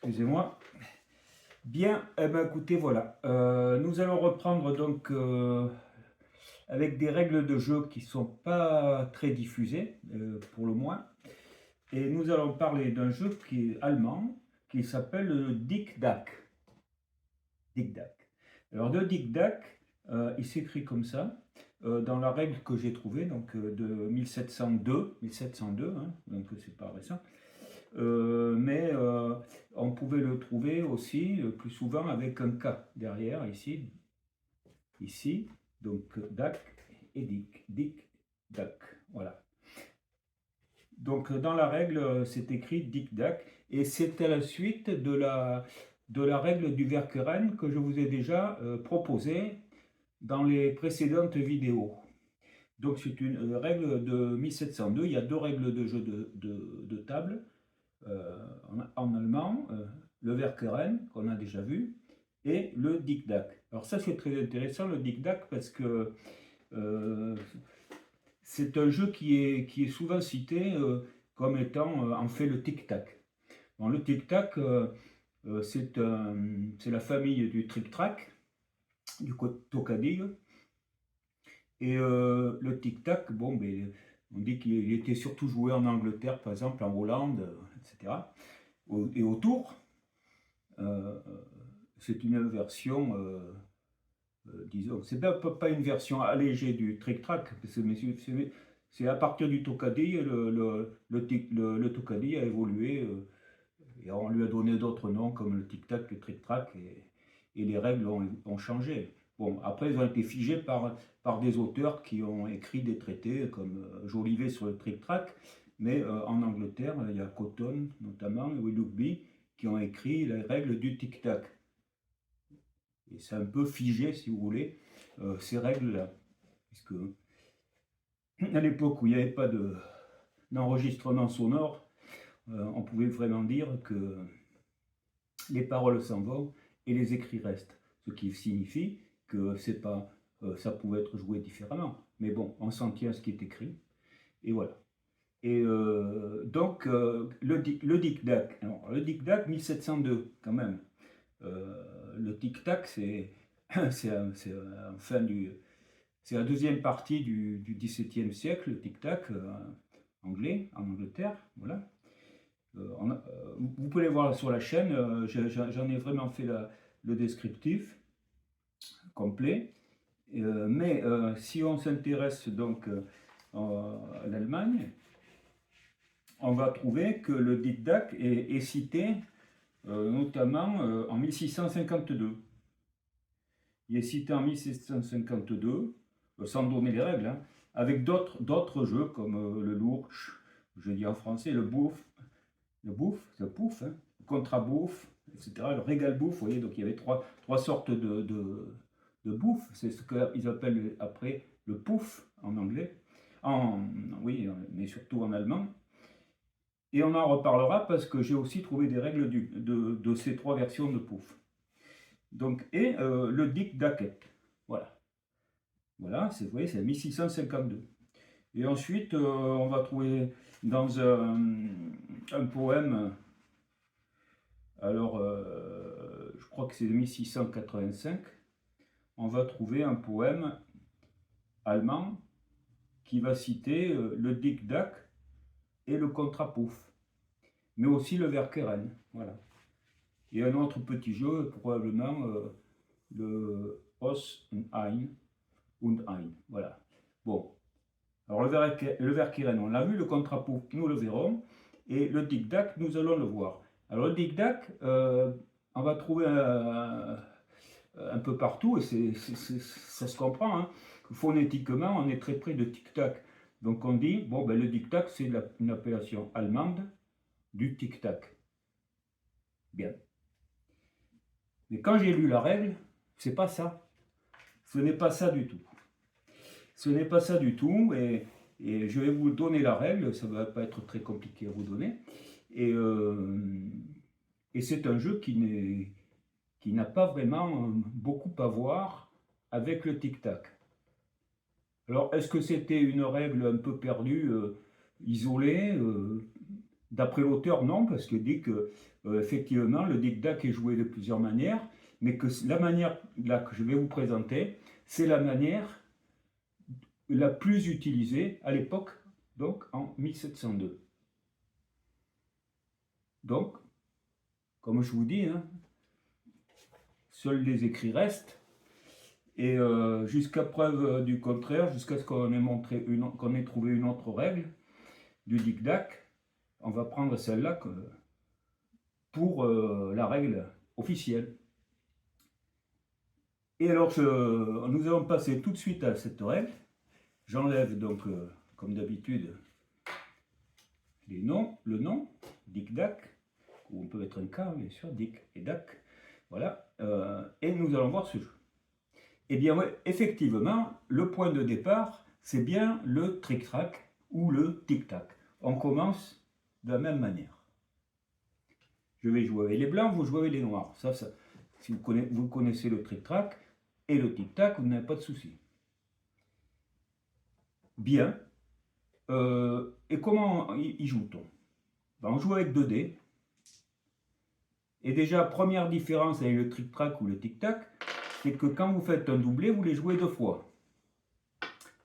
Excusez-moi. Bien, eh ben, écoutez, voilà. Nous allons reprendre donc avec des règles de jeu qui ne sont pas très diffusées, pour le moins. Et nous allons parler d'un jeu qui est allemand, qui s'appelle le Dick Dack. Dick Dack. Alors, le Dick Dack, il s'écrit comme ça, dans la règle que j'ai trouvée, donc de 1702, hein, donc c'est pas récent. Mais on pouvait le trouver aussi plus souvent avec un K derrière, ici, donc Dack et Dick, Dack, voilà. Donc dans la règle, c'est écrit Dick Dack, et c'est à la suite de la règle du Verkeren que je vous ai déjà proposée dans les précédentes vidéos. Donc c'est une règle de 1702, il y a deux règles de jeu de table. En allemand, le Verkeren, qu'on a déjà vu, et le Dick-Dack. Alors ça, c'est très intéressant, le Dick-Dack, parce que c'est un jeu qui est souvent cité comme étant, en fait, le tic-tac. Bon, le tic-tac, c'est la famille du trick-track, du tocadille, et le tic-tac, bon, ben, on dit qu'il était surtout joué en Angleterre, par exemple, en Hollande, etc. Et autour, c'est une version, disons, c'est pas une version allégée du trick-track, c'est à partir du tocadille, le tocadille a évolué, et on lui a donné d'autres noms comme le tic-tac, le trick-track, et les règles ont changé. Bon, après, ils ont été figés par des auteurs qui ont écrit des traités comme Jolivet sur le trick-track, mais en Angleterre, il y a Cotton notamment, et Willoughby, qui ont écrit les règles du tic-tac. Et c'est un peu figé, si vous voulez, ces règles-là. Puisque à l'époque où il n'y avait pas d'enregistrement sonore, on pouvait vraiment dire que les paroles s'en vont et les écrits restent. Ce qui signifie que c'est pas, ça pouvait être joué différemment. Mais bon, on s'en tient à ce qui est écrit. Et voilà. Et donc, le Dick-Dack. Alors, le Dick-Dack 1702, quand même. Le tic-tac, c'est la deuxième partie du XVIIe siècle, le tic-tac anglais, en Angleterre. Voilà. Vous pouvez voir sur la chaîne, j'en ai vraiment fait le descriptif complet. Mais si on s'intéresse donc à l'Allemagne, on va trouver que le Dick-Dack est cité notamment en 1652. Il est cité en 1652, sans donner les règles, hein, avec d'autres jeux comme le Lurch, je dis en français, le pouf, hein, le contrabouffe, etc., le régal-bouffe, vous voyez, donc il y avait trois sortes de bouffe, c'est ce qu'ils appellent après le pouf en anglais, oui, mais surtout en allemand. Et on en reparlera parce que j'ai aussi trouvé des règles de ces trois versions de pouf. Donc, et le Dick Dacket. Voilà. Voilà, vous voyez, c'est 1652. Et ensuite, on va trouver dans un poème, alors je crois que c'est 1685, on va trouver un poème allemand qui va citer le Dick Dack et le contrapouf, mais aussi le Verkeren. Voilà. Et un autre petit jeu, probablement le Os und Ein. Voilà. Bon. Alors le Verkeren, on l'a vu, le contrapouf, nous le verrons. Et le Dick-Dack, nous allons le voir. Alors le Dick-Dack, on va trouver un peu partout, et ça se comprend. Hein. Phonétiquement, on est très près de Tic-Tac. Donc on dit, bon, ben, le Tic-Tac, c'est une appellation allemande du Tic-Tac. Bien. Mais quand j'ai lu la règle, c'est pas ça. Ce n'est pas ça du tout. Ce n'est pas ça du tout, et je vais vous donner la règle, ça ne va pas être très compliqué à vous donner. Et c'est un jeu qui n'a pas vraiment beaucoup à voir avec le tic-tac. Alors, est-ce que c'était une règle un peu perdue, isolée d'après l'auteur, non, parce qu'il dit que, effectivement, le tic-tac est joué de plusieurs manières, mais que la manière là que je vais vous présenter, c'est la manière la plus utilisée à l'époque, donc en 1702. Donc, comme je vous dis, hein, seuls les écrits restent, et jusqu'à preuve du contraire, jusqu'à ce qu'on ait trouvé une autre règle du tic-tac, on va prendre celle-là pour la règle officielle. Et alors, nous allons passer tout de suite à cette règle. J'enlève donc, comme d'habitude, les noms, le nom, dic-dac, ou on peut mettre un K, bien sûr, dic et dac. Voilà. Et nous allons voir ce jeu. Eh bien, ouais, effectivement, le point de départ, c'est bien le tric-trac ou le tic-tac. On commence de la même manière. Je vais jouer avec les blancs, vous jouez avec les noirs. Ça, si vous connaissez le tric-trac et le tic-tac, vous n'avez pas de souci. Bien. Et comment y joue-t-on? Ben, on joue avec 2 dés. Et déjà, première différence avec le tric-trac ou le tic-tac, c'est que quand vous faites un doublé, vous les jouez 2 fois.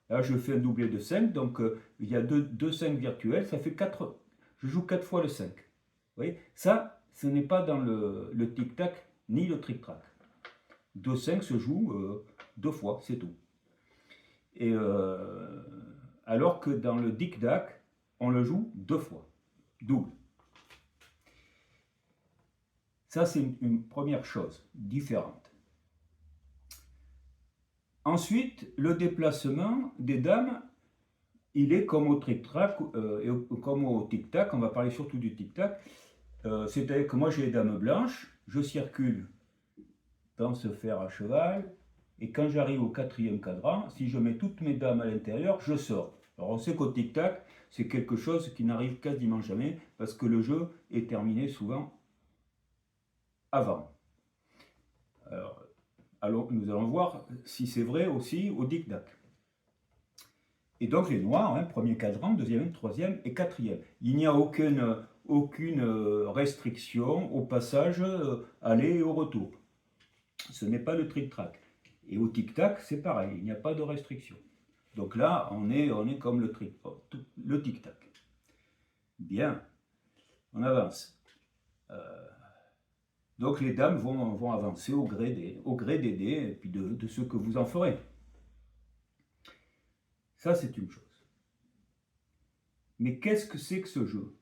Là, je fais un doublé de 5, donc il y a 2 5 virtuels, ça fait 4. Je joue 4 fois le 5. Vous voyez, ça, ce n'est pas dans le tic-tac ni le tric-trac. 2 5 se joue 2 fois, c'est tout. Et alors que dans le tic-tac, on le joue 2 fois, double. Ça, c'est une première chose différente. Ensuite, le déplacement des dames, il est comme au tric-trac, comme au tic-tac, on va parler surtout du tic-tac. C'est-à-dire que moi j'ai les dames blanches, je circule dans ce fer à cheval, et quand j'arrive au 4e cadran, si je mets toutes mes dames à l'intérieur, je sors. Alors on sait qu'au tic-tac, c'est quelque chose qui n'arrive quasiment jamais, parce que le jeu est terminé souvent avant. Alors, nous allons voir si c'est vrai aussi au tic-tac. Et donc les noirs, hein, premier cadran, 2e, 3e et 4e. Il n'y a aucune restriction au passage aller et au retour. Ce n'est pas le tric-trac. Et au tic-tac, c'est pareil, il n'y a pas de restriction. Donc là, on est comme le tic-tac. Bien, on avance. Donc les dames vont avancer au gré des dés et puis de ce que vous en ferez. Ça, c'est une chose. Mais qu'est-ce que c'est que ce jeu?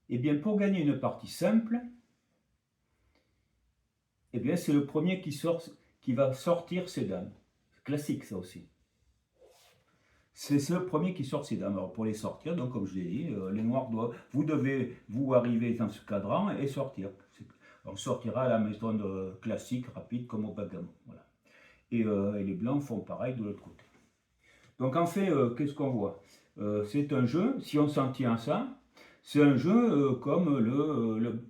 Eh bien, pour gagner une partie simple, eh bien, c'est le premier qui va sortir ses dames. C'est classique, ça aussi. C'est le premier qui sort ses dames. Alors, pour les sortir, donc, comme je l'ai dit, les noirs vous devez vous arriver dans ce cadran et sortir. On sortira à la méthode classique, rapide, comme au backgammon. Voilà. Et les blancs font pareil de l'autre côté. Donc, en fait, qu'est-ce qu'on voit? C'est un jeu, si on s'en tient à ça, c'est un jeu comme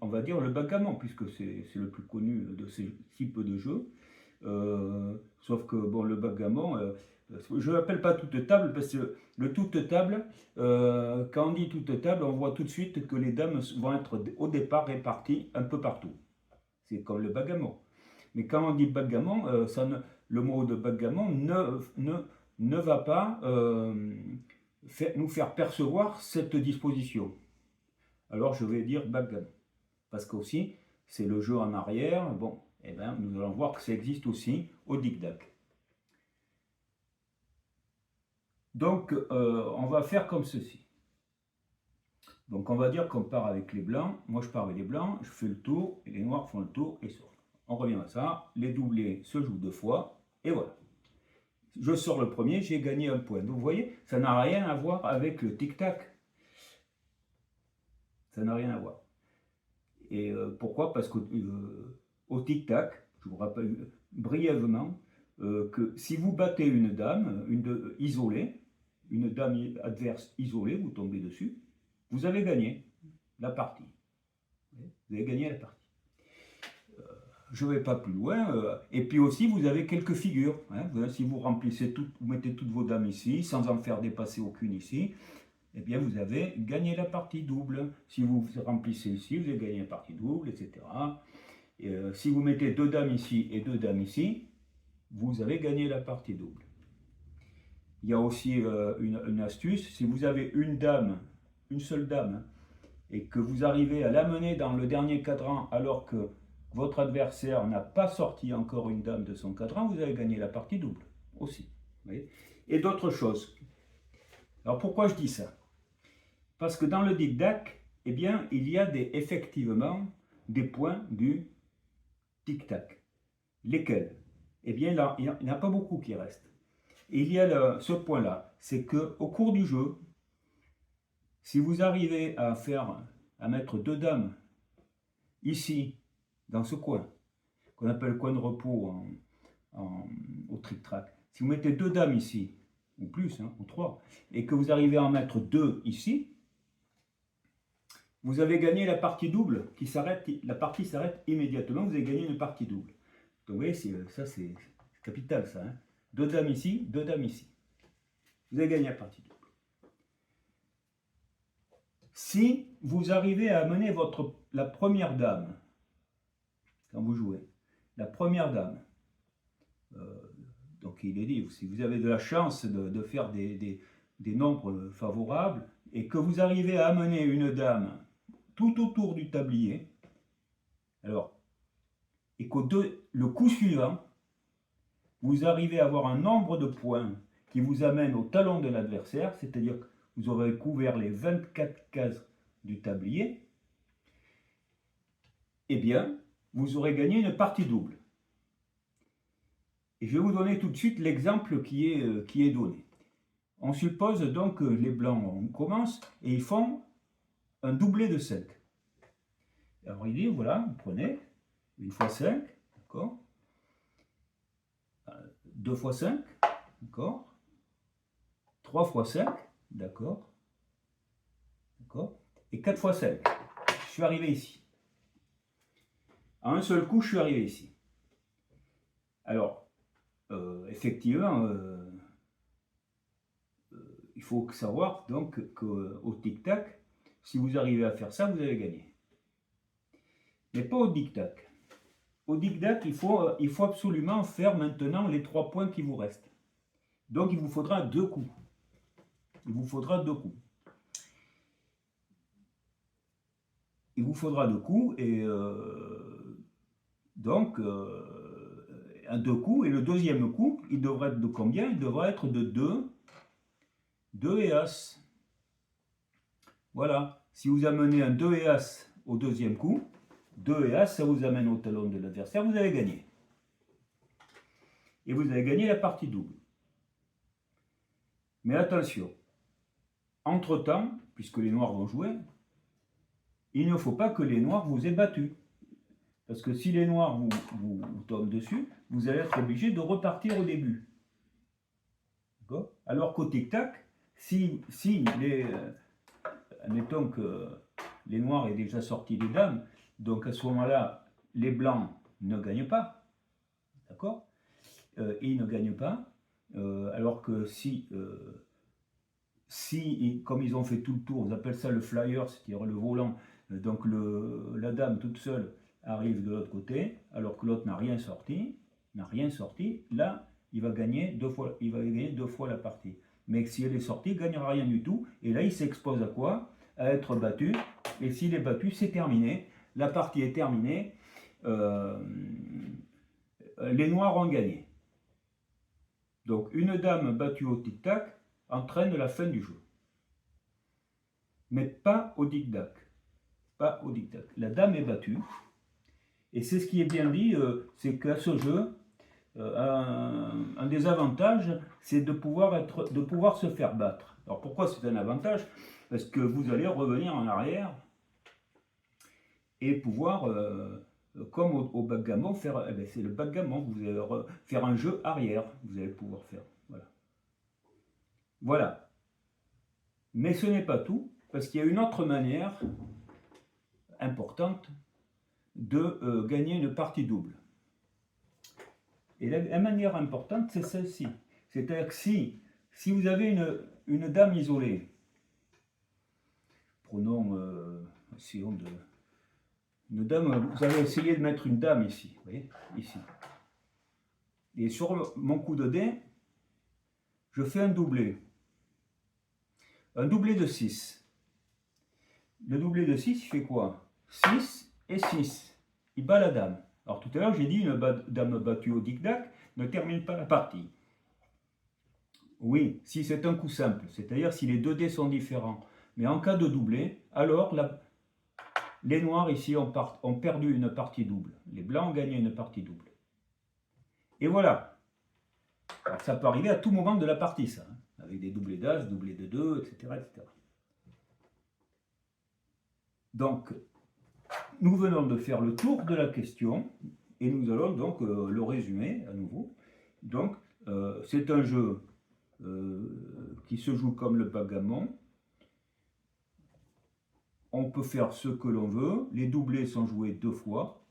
on va dire le backgammon, puisque c'est le plus connu de ces types de jeux. Sauf que bon, le backgammon, je ne l'appelle pas toute table, parce que le toute table, quand on dit toute table, on voit tout de suite que les dames vont être au départ réparties un peu partout. C'est comme le backgammon. Mais quand on dit backgammon, le mot de backgammon ne va pas nous faire percevoir cette disposition. Alors je vais dire backgammon. Parce qu'aussi, c'est le jeu en arrière. Bon, eh bien, nous allons voir que ça existe aussi au tic-tac. Donc, on va faire comme ceci. Donc, on va dire qu'on part avec les blancs. Moi, je pars avec les blancs, je fais le tour, et les noirs font le tour et sortent. On revient à ça. Les doublés se jouent 2 fois, et voilà. Je sors le premier, j'ai gagné 1 point. Donc, vous voyez, ça n'a rien à voir avec le tic-tac. Ça n'a rien à voir. Et pourquoi? Parce qu'au tic-tac, je vous rappelle brièvement que si vous battez une dame isolée, une dame adverse isolée, vous tombez dessus, vous avez gagné la partie. Vous avez gagné la partie. je ne vais pas plus loin. Et puis aussi, vous avez quelques figures. Hein. Si vous remplissez tout, vous mettez toutes vos dames ici, sans en faire dépasser aucune ici, eh bien, vous avez gagné la partie double. Si vous remplissez ici, vous avez gagné la partie double, etc. Et, si vous mettez deux dames ici et deux dames ici, vous avez gagné la partie double. Il y a aussi une astuce. Si vous avez une dame, une seule dame, et que vous arrivez à l'amener dans le dernier cadran alors que votre adversaire n'a pas sorti encore une dame de son cadran, vous avez gagné la partie double aussi. Vous voyez. Et d'autres choses. Alors pourquoi je dis ça? Parce que dans le tic-tac, eh bien, il y a effectivement des points du tic-tac. Lesquels? Eh bien, là, il n'y en a pas beaucoup qui restent. Et il y a ce point-là, c'est qu'au cours du jeu, si vous arrivez à mettre deux dames ici, dans ce coin, qu'on appelle le coin de repos au tric-trac, si vous mettez deux dames ici, ou plus, hein, ou trois, et que vous arrivez à en mettre deux ici, vous avez gagné la partie double qui s'arrête, la partie s'arrête immédiatement, vous avez gagné une partie double. Donc vous voyez, ça c'est capital ça. Hein. Deux dames ici, deux dames ici. Vous avez gagné la partie double. Si vous arrivez à amener la première dame, quand vous jouez, la première dame, donc il est dit, si vous avez de la chance de faire des nombres favorables, et que vous arrivez à amener une dame tout autour du tablier, alors, et que le coup suivant, vous arrivez à avoir un nombre de points qui vous amène au talon de l'adversaire, c'est-à-dire que vous aurez couvert les 24 cases du tablier, eh bien, vous aurez gagné une partie double. Et je vais vous donner tout de suite l'exemple qui est donné. On suppose donc que les blancs, on commence, et ils font un doublé de 5. Alors il dit, voilà, vous prenez une fois 5, d'accord, 2 fois 5, d'accord, 3 fois 5, d'accord, et 4 fois 5. Je suis arrivé ici. À un seul coup, je suis arrivé ici. Alors, effectivement, il faut savoir donc qu'au tic-tac, si vous arrivez à faire ça, vous avez gagné. Mais pas au tic-tac. Au tic-tac, il faut absolument faire maintenant les 3 points qui vous restent. Donc, il vous faudra 2 coups. Il vous faudra 2 coups. Il vous faudra 2 coups et donc un 2 coups. Et le deuxième coup, il devrait être de combien? Il devrait être de 2 et As. Voilà. Si vous amenez un 2 et As au deuxième coup, 2 et As, ça vous amène au talon de l'adversaire, vous avez gagné. Et vous avez gagné la partie double. Mais attention, entre-temps, puisque les noirs vont jouer, il ne faut pas que les noirs vous aient battu. Parce que si les noirs vous tombent dessus, vous allez être obligé de repartir au début. Alors qu'au tic-tac, admettons que les noirs aient déjà sorti les dames, donc à ce moment-là, les blancs ne gagnent pas. D'accord? Ils ne gagnent pas. Alors que si, comme ils ont fait tout le tour, on appelle ça le flyer, c'est-à-dire le volant, donc la dame toute seule arrive de l'autre côté, alors que l'autre n'a rien sorti, là, il va gagner deux fois la partie. Mais si elle est sortie, il ne gagnera rien du tout. Et là, il s'expose à quoi? À être battu. Et s'il est battu, c'est terminé. La partie est terminée. Les noirs ont gagné. Donc, une dame battue au tic-tac entraîne la fin du jeu. Mais pas au tic-tac. Pas au tic-tac. La dame est battue. Et c'est ce qui est bien dit, c'est qu'à ce jeu, un des avantages, c'est de pouvoir se faire battre. Alors pourquoi c'est un avantage? Parce que vous allez revenir en arrière et pouvoir, comme au backgammon, c'est le backgammon, vous allez faire un jeu arrière, vous allez pouvoir faire. Voilà. Mais ce n'est pas tout, parce qu'il y a une autre manière importante de gagner une partie double. Et la manière importante, c'est celle-ci. C'est-à-dire que si vous avez une dame isolée, prenons, essayons de... Une dame, vous allez essayer de mettre une dame ici, vous voyez, ici. Et sur mon coup de dé, je fais un doublé. Un doublé de 6. Le doublé de 6, il fait quoi? 6 et 6. Il bat la dame. Alors tout à l'heure, j'ai dit une dame battue au dic-dac ne termine pas la partie. Oui, si c'est un coup simple, c'est-à-dire si les deux dés sont différents. Mais en cas de doublé, alors les noirs ici ont perdu une partie double. Les blancs ont gagné une partie double. Et voilà. Alors ça peut arriver à tout moment de la partie, ça. Hein, avec des doublés d'as, doublés de 2, etc., etc. Donc, nous venons de faire le tour de la question et nous allons donc le résumer à nouveau. Donc, c'est un jeu qui se joue comme le backgammon. On peut faire ce que l'on veut. Les doublés sont joués 2 fois.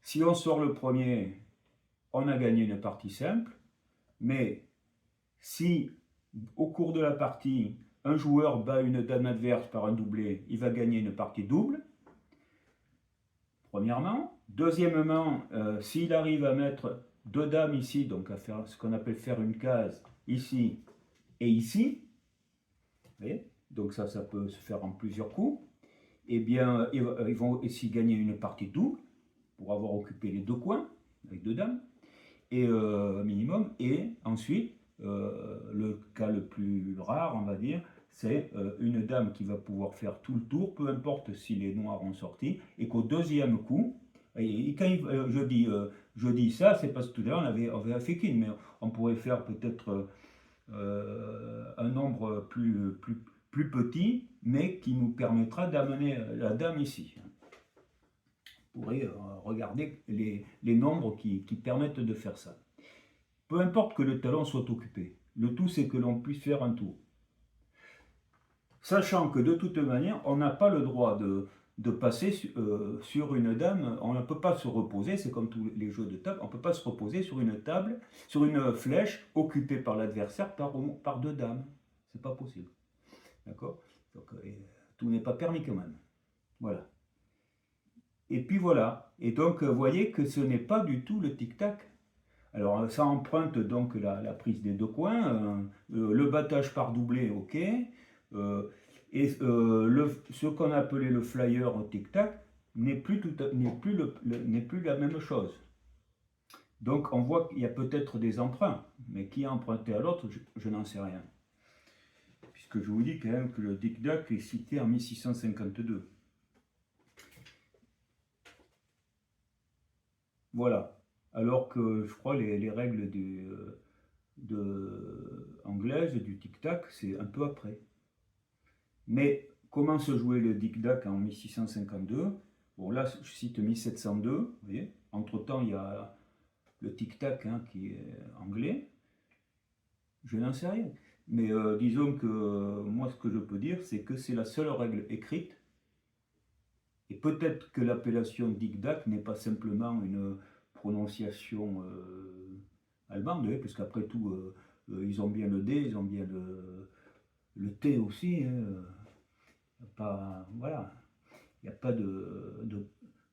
Si on sort le premier, on a gagné une partie simple. Mais si au cours de la partie, un joueur bat une dame adverse par un doublé, il va gagner une partie double. Premièrement. Deuxièmement, s'il arrive à mettre 2 dames ici, donc à faire ce qu'on appelle faire une case ici et ici, vous voyez, donc ça peut se faire en plusieurs coups, eh bien, ils vont ici gagner une partie double pour avoir occupé les 2 coins avec 2 dames, et minimum, et ensuite, le cas le plus rare, on va dire, c'est une dame qui va pouvoir faire tout le tour, peu importe si les noirs ont sorti, et qu'au deuxième coup, et quand je dis ça, c'est parce que tout à l'heure on avait fait qu'une, mais on pourrait faire peut-être un nombre plus petit, mais qui nous permettra d'amener la dame ici. Vous pourrez regarder les nombres qui permettent de faire ça. Peu importe que le talon soit occupé, le tout c'est que l'on puisse faire un tour. Sachant que de toute manière, on n'a pas le droit de passer sur une dame, on ne peut pas se reposer, c'est comme tous les jeux de table, on ne peut pas se reposer sur une table, sur une flèche occupée par l'adversaire par 2 dames. C'est pas possible. D'accord? Donc tout n'est pas permis quand même. Voilà. Et puis voilà. Et donc vous voyez que ce n'est pas du tout le tic-tac. Alors ça emprunte donc la prise des 2 coins, le battage par doublé, ok, et ce qu'on appelait le flyer au tic-tac n'est plus la même chose. Donc on voit qu'il y a peut-être des emprunts, mais qui a emprunté à l'autre, je n'en sais rien. Puisque je vous dis quand même que le tic-tac est cité en 1652. Voilà. Alors que je crois les règles anglaises du tic-tac, c'est un peu après. Mais comment se jouait le tic-tac en 1652? Bon, là, je cite 1702, vous voyez. Entre-temps, il y a le tic-tac hein, qui est anglais. Je n'en sais rien. Mais disons que moi, ce que je peux dire, c'est que c'est la seule règle écrite. Et peut-être que l'appellation tic-tac n'est pas simplement une prononciation allemande, parce qu'après tout, ils ont bien le D, ils ont bien le T aussi. Hein, pas, voilà, il n'y a pas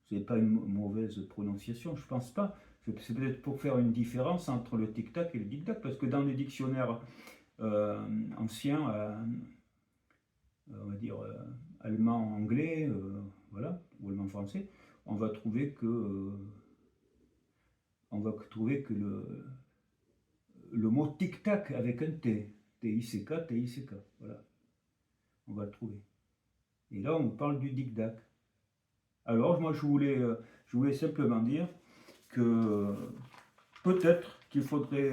c'est pas une mauvaise prononciation, je pense pas. C'est peut-être pour faire une différence entre le tic-tac et le dic-tac, parce que dans les dictionnaires anciens, on va dire allemand-anglais, voilà, ou allemand-français, on va trouver que le mot tic-tac avec un T, T-I-C-K, T-I-C-K, voilà, on va le trouver. Et là, on parle du dic-dac. Alors, moi, je voulais simplement dire que peut-être qu'il faudrait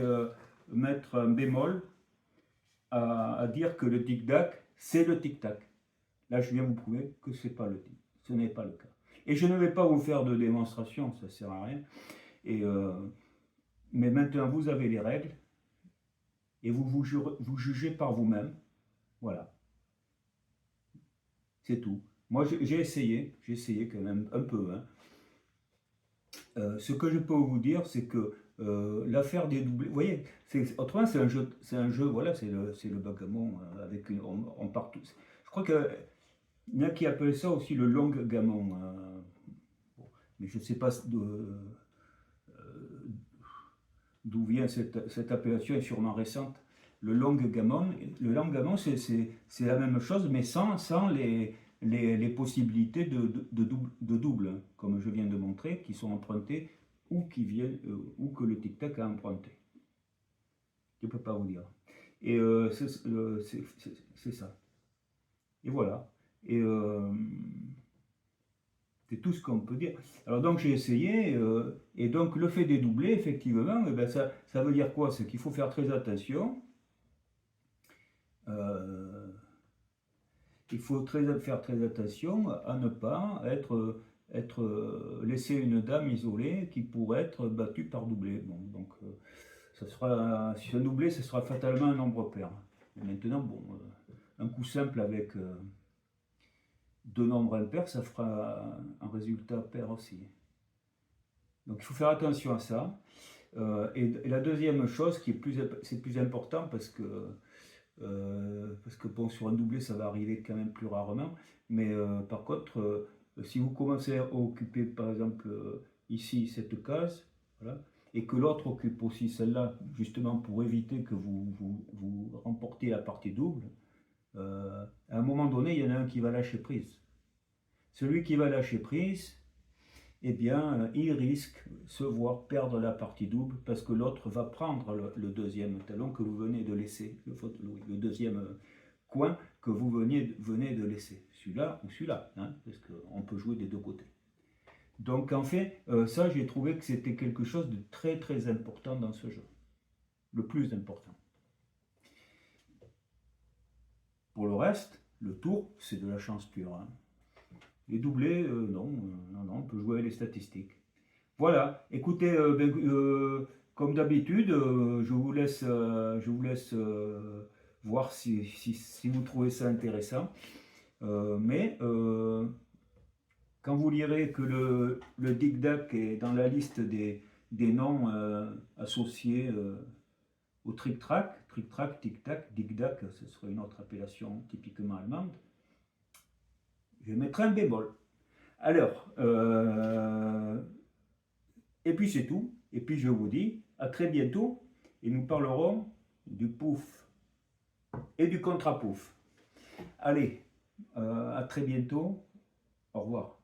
mettre un bémol à dire que le tic-tac, c'est le tic-tac. Là, je viens vous prouver que ce n'est pas le cas. Et je ne vais pas vous faire de démonstration, ça ne sert à rien. Mais maintenant, vous avez les règles et vous jugez par vous-même. Voilà. C'est tout. Moi, j'ai essayé quand même un peu. Hein. Ce que je peux vous dire, c'est que l'affaire des doublés, vous voyez, autrement c'est un jeu, voilà, c'est le backgammon avec on part tous. Je crois qu'il y en a qui appellent ça aussi le long gammon, bon, mais je ne sais pas d'où vient cette appellation, est sûrement récente. Le long gammon, c'est la même chose, mais sans les possibilités de double, hein, comme je viens de montrer, qui sont empruntées ou qui viennent ou que le tic-tac a emprunté. Je ne peux pas vous dire. Et c'est ça. Et voilà. Et c'est tout ce qu'on peut dire. Alors donc j'ai essayé, et donc le fait des doublés, effectivement, eh ben ça veut dire quoi? C'est qu'il faut faire très attention. Euh, il faut faire très attention à ne pas laisser une dame isolée qui pourrait être battue par doublé. Bon, donc si c'est un doublé, ce sera fatalement un nombre pair. Et maintenant, bon, un coup simple avec deux nombres impairs, ça fera un résultat pair aussi. Donc il faut faire attention à ça. Et la deuxième chose qui est c'est plus important parce que bon, sur un doublé ça va arriver quand même plus rarement, mais par contre si vous commencez à occuper par exemple ici cette case, voilà, et que l'autre occupe aussi celle-là, justement pour éviter que vous remportiez la partie double, à un moment donné il y en a un qui va lâcher prise. Celui qui va lâcher prise, eh bien, il risque de se voir perdre la partie double parce que l'autre va prendre le deuxième talon que vous venez de laisser, le deuxième coin que vous venez de laisser, celui-là ou celui-là, hein, parce qu'on peut jouer des deux côtés. Donc en fait, ça j'ai trouvé que c'était quelque chose de très très important dans ce jeu, le plus important. Pour le reste, le tour, c'est de la chance pure, hein. Les doublés, non, on peut jouer avec les statistiques. Voilà, écoutez, comme d'habitude, je vous laisse voir si vous trouvez ça intéressant. Mais quand vous lirez que le Dig-Dac est dans la liste des noms associés au Trick-Track, Trick-Track, Tic-Tac, Dig-Dac, ce serait une autre appellation typiquement allemande, je mettrai un bémol. Alors, et puis c'est tout. Et puis je vous dis à très bientôt et nous parlerons du pouf et du contre-pouf. Allez, à très bientôt. Au revoir.